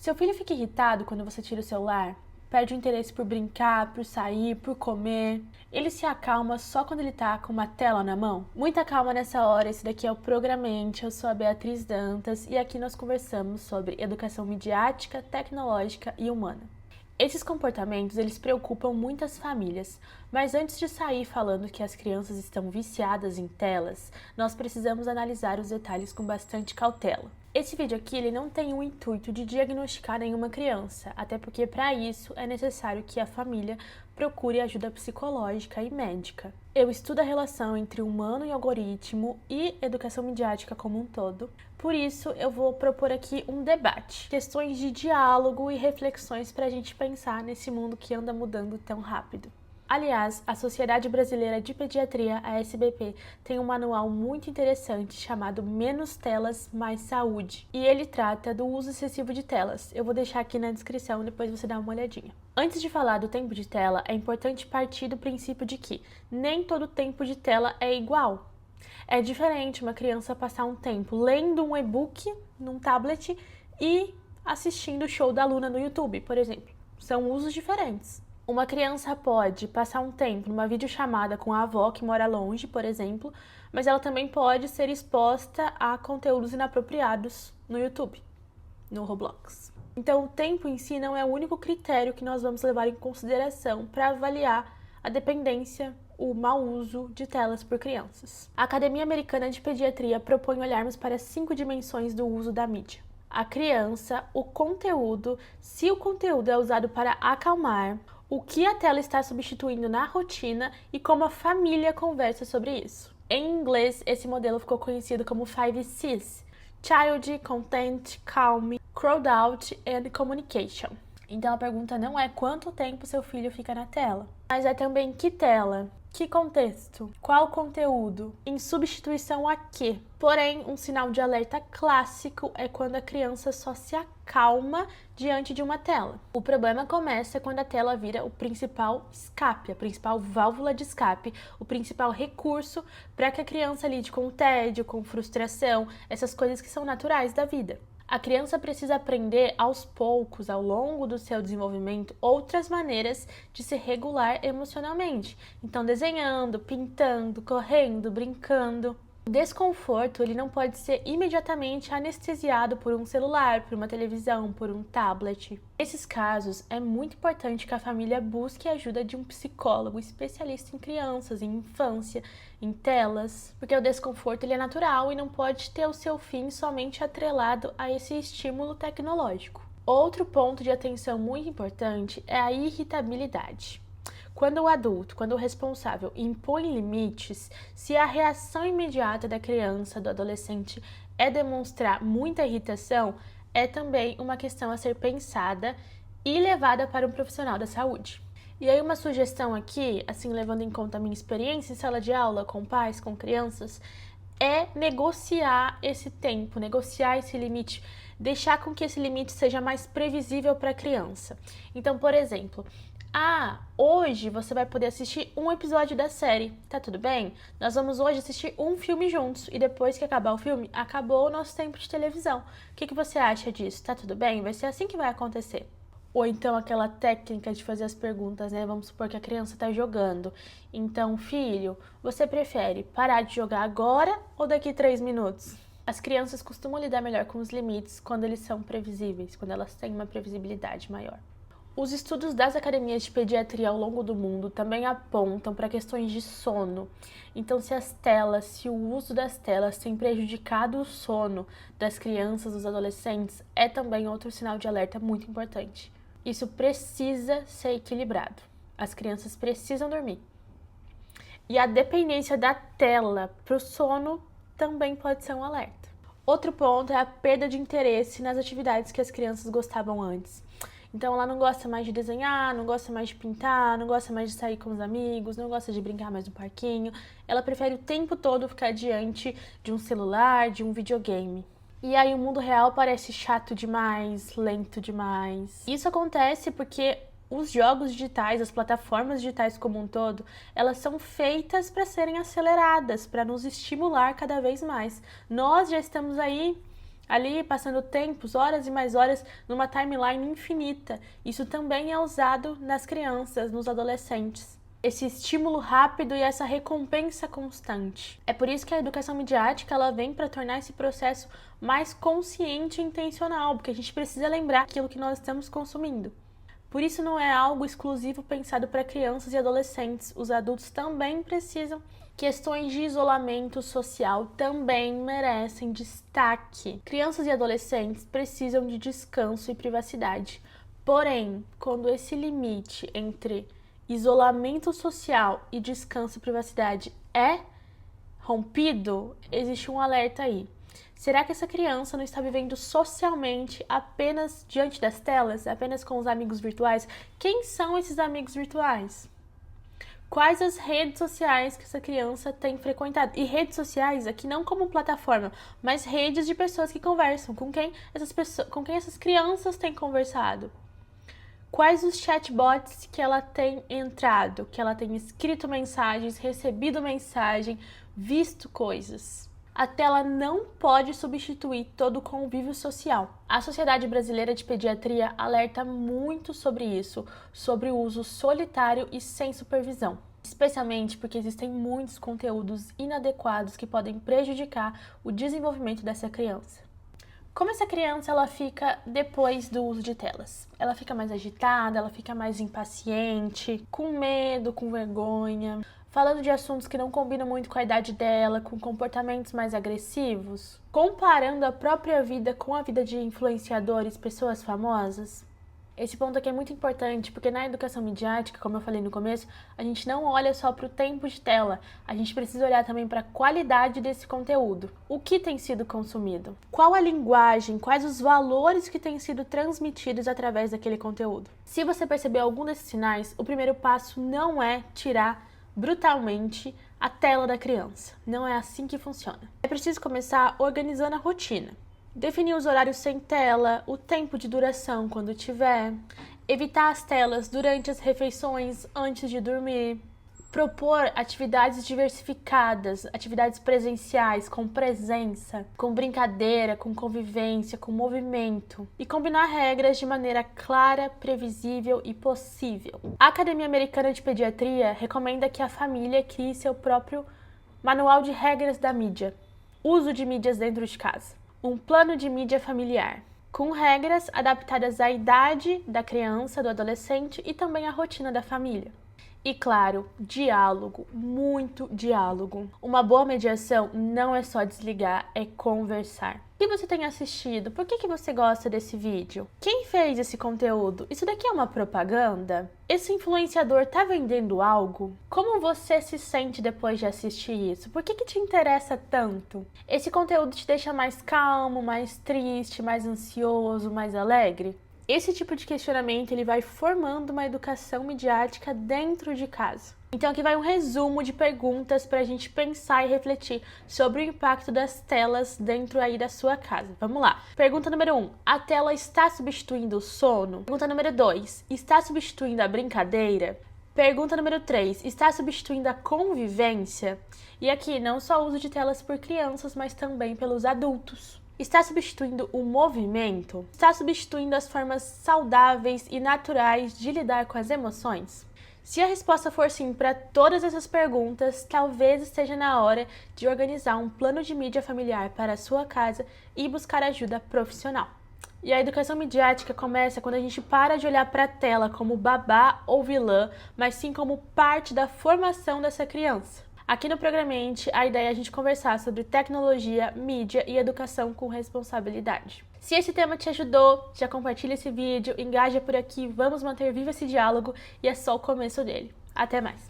Seu filho fica irritado quando você tira o celular? Perde o interesse por brincar, por sair, por comer? Ele se acalma só quando ele tá com uma tela na mão? Muita calma nessa hora, esse daqui é o Programente, eu sou a Beatriz Dantas e aqui nós conversamos sobre educação midiática, tecnológica e humana. Esses comportamentos, eles preocupam muitas famílias, mas antes de sair falando que as crianças estão viciadas em telas, nós precisamos analisar os detalhes com bastante cautela. Esse vídeo aqui ele não tem o intuito de diagnosticar nenhuma criança, até porque para isso é necessário que a família procure ajuda psicológica e médica. Eu estudo a relação entre humano e algoritmo e educação midiática como um todo, por isso eu vou propor aqui um debate, questões de diálogo e reflexões para a gente pensar nesse mundo que anda mudando tão rápido. Aliás, a Sociedade Brasileira de Pediatria, a SBP, tem um manual muito interessante chamado Menos Telas, Mais Saúde. E ele trata do uso excessivo de telas. Eu vou deixar aqui na descrição, depois você dá uma olhadinha. Antes de falar do tempo de tela, é importante partir do princípio de que nem todo tempo de tela é igual. É diferente uma criança passar um tempo lendo um e-book num tablet e assistindo o show da Luna no YouTube, por exemplo. São usos diferentes. Uma criança pode passar um tempo numa videochamada com a avó que mora longe, por exemplo, mas ela também pode ser exposta a conteúdos inapropriados no YouTube, no Roblox. Então, o tempo em si não é o único critério que nós vamos levar em consideração para avaliar a dependência, o mau uso de telas por crianças. A Academia Americana de Pediatria propõe olharmos para 5 dimensões do uso da mídia. A criança, o conteúdo, se o conteúdo é usado para acalmar, o que a tela está substituindo na rotina e como a família conversa sobre isso. Em inglês, esse modelo ficou conhecido como 5 Cs: Child, Content, Calm, Crowd-out and Communication. Então a pergunta não é quanto tempo seu filho fica na tela, mas é também que tela, que contexto, qual conteúdo, em substituição a quê. Porém, um sinal de alerta clássico é quando a criança só se acalma diante de uma tela. O problema começa quando a tela vira o principal escape, a principal válvula de escape, o principal recurso para que a criança lide com o tédio, com frustração, essas coisas que são naturais da vida. A criança precisa aprender aos poucos, ao longo do seu desenvolvimento, outras maneiras de se regular emocionalmente. Então, desenhando, pintando, correndo, brincando. O desconforto ele não pode ser imediatamente anestesiado por um celular, por uma televisão, por um tablet. Nesses casos, é muito importante que a família busque a ajuda de um psicólogo especialista em crianças, em infância, em telas, porque o desconforto ele é natural e não pode ter o seu fim somente atrelado a esse estímulo tecnológico. Outro ponto de atenção muito importante é a irritabilidade. Quando o adulto, quando o responsável impõe limites, se a reação imediata da criança, do adolescente, é demonstrar muita irritação, é também uma questão a ser pensada e levada para um profissional da saúde. E aí uma sugestão aqui, assim levando em conta a minha experiência em sala de aula com pais, com crianças, é negociar esse tempo, negociar esse limite, deixar com que esse limite seja mais previsível para a criança. Então, por exemplo, hoje você vai poder assistir um episódio da série, tá tudo bem? Nós vamos hoje assistir um filme juntos e depois que acabar o filme, acabou o nosso tempo de televisão. O que você acha disso? Tá tudo bem? Vai ser assim que vai acontecer. Ou então aquela técnica de fazer as perguntas, né? Vamos supor que a criança tá jogando. Então, filho, você prefere parar de jogar agora ou daqui 3 minutos? As crianças costumam lidar melhor com os limites quando eles são previsíveis, quando elas têm uma previsibilidade maior. Os estudos das academias de pediatria ao longo do mundo também apontam para questões de sono. Então, se o uso das telas tem prejudicado o sono das crianças, dos adolescentes, é também outro sinal de alerta muito importante. Isso precisa ser equilibrado. As crianças precisam dormir. E a dependência da tela para o sono também pode ser um alerta. Outro ponto é a perda de interesse nas atividades que as crianças gostavam antes. Então ela não gosta mais de desenhar, não gosta mais de pintar, não gosta mais de sair com os amigos, não gosta de brincar mais no parquinho. Ela prefere o tempo todo ficar diante de um celular, de um videogame. E aí o mundo real parece chato demais, lento demais. Isso acontece porque os jogos digitais, as plataformas digitais como um todo, elas são feitas para serem aceleradas, para nos estimular cada vez mais. Nós já estamos aí ali passando tempos, horas e mais horas, numa timeline infinita. Isso também é usado nas crianças, nos adolescentes. Esse estímulo rápido e essa recompensa constante. É por isso que a educação midiática ela vem para tornar esse processo mais consciente e intencional, porque a gente precisa lembrar aquilo que nós estamos consumindo. Por isso não é algo exclusivo pensado para crianças e adolescentes. Os adultos também precisam. Questões de isolamento social também merecem destaque. Crianças e adolescentes precisam de descanso e privacidade. Porém, quando esse limite entre isolamento social e descanso e privacidade é rompido, existe um alerta aí. Será que essa criança não está vivendo socialmente apenas diante das telas, apenas com os amigos virtuais? Quem são esses amigos virtuais? Quais as redes sociais que essa criança tem frequentado? E redes sociais aqui não como plataforma, mas redes de pessoas que conversam. Com quem essas crianças têm conversado? Quais os chatbots que ela tem entrado, que ela tem escrito mensagens, recebido mensagem, visto coisas? A tela não pode substituir todo o convívio social. A Sociedade Brasileira de Pediatria alerta muito sobre isso, sobre o uso solitário e sem supervisão. Especialmente porque existem muitos conteúdos inadequados que podem prejudicar o desenvolvimento dessa criança. Como essa criança ela fica depois do uso de telas? Ela fica mais agitada, ela fica mais impaciente, com medo, com vergonha, falando de assuntos que não combinam muito com a idade dela, com comportamentos mais agressivos, comparando a própria vida com a vida de influenciadores, pessoas famosas. Esse ponto aqui é muito importante, porque na educação midiática, como eu falei no começo, a gente não olha só para o tempo de tela, a gente precisa olhar também para a qualidade desse conteúdo. O que tem sido consumido? Qual a linguagem, quais os valores que têm sido transmitidos através daquele conteúdo? Se você perceber algum desses sinais, o primeiro passo não é tirar brutalmente a tela da criança. Não é assim que funciona. É preciso começar organizando a rotina. Definir os horários sem tela, o tempo de duração quando tiver, evitar as telas durante as refeições antes de dormir, propor atividades diversificadas, atividades presenciais, com presença, com brincadeira, com convivência, com movimento e combinar regras de maneira clara, previsível e possível. A Academia Americana de Pediatria recomenda que a família crie seu próprio manual de regras da mídia, uso de mídias dentro de casa. Um plano de mídia familiar, com regras adaptadas à idade da criança, do adolescente e também à rotina da família. E claro, diálogo, muito diálogo. Uma boa mediação não é só desligar, é conversar. O que você tem assistido? Por que você gosta desse vídeo? Quem fez esse conteúdo? Isso daqui é uma propaganda? Esse influenciador tá vendendo algo? Como você se sente depois de assistir isso? Por que te interessa tanto? Esse conteúdo te deixa mais calmo, mais triste, mais ansioso, mais alegre? Esse tipo de questionamento ele vai formando uma educação midiática dentro de casa. Então aqui vai um resumo de perguntas para a gente pensar e refletir sobre o impacto das telas dentro aí da sua casa. Vamos lá. Pergunta número 1. A tela está substituindo o sono? Pergunta número 2. Está substituindo a brincadeira? Pergunta número 3. Está substituindo a convivência? E aqui não só o uso de telas por crianças, mas também pelos adultos. Está substituindo o movimento? Está substituindo as formas saudáveis e naturais de lidar com as emoções? Se a resposta for sim para todas essas perguntas, talvez esteja na hora de organizar um plano de mídia familiar para a sua casa e buscar ajuda profissional. E a educação midiática começa quando a gente para de olhar para a tela como babá ou vilã, mas sim como parte da formação dessa criança. Aqui no Programente, a ideia é a gente conversar sobre tecnologia, mídia e educação com responsabilidade. Se esse tema te ajudou, já compartilha esse vídeo, engaja por aqui, vamos manter vivo esse diálogo e é só o começo dele. Até mais!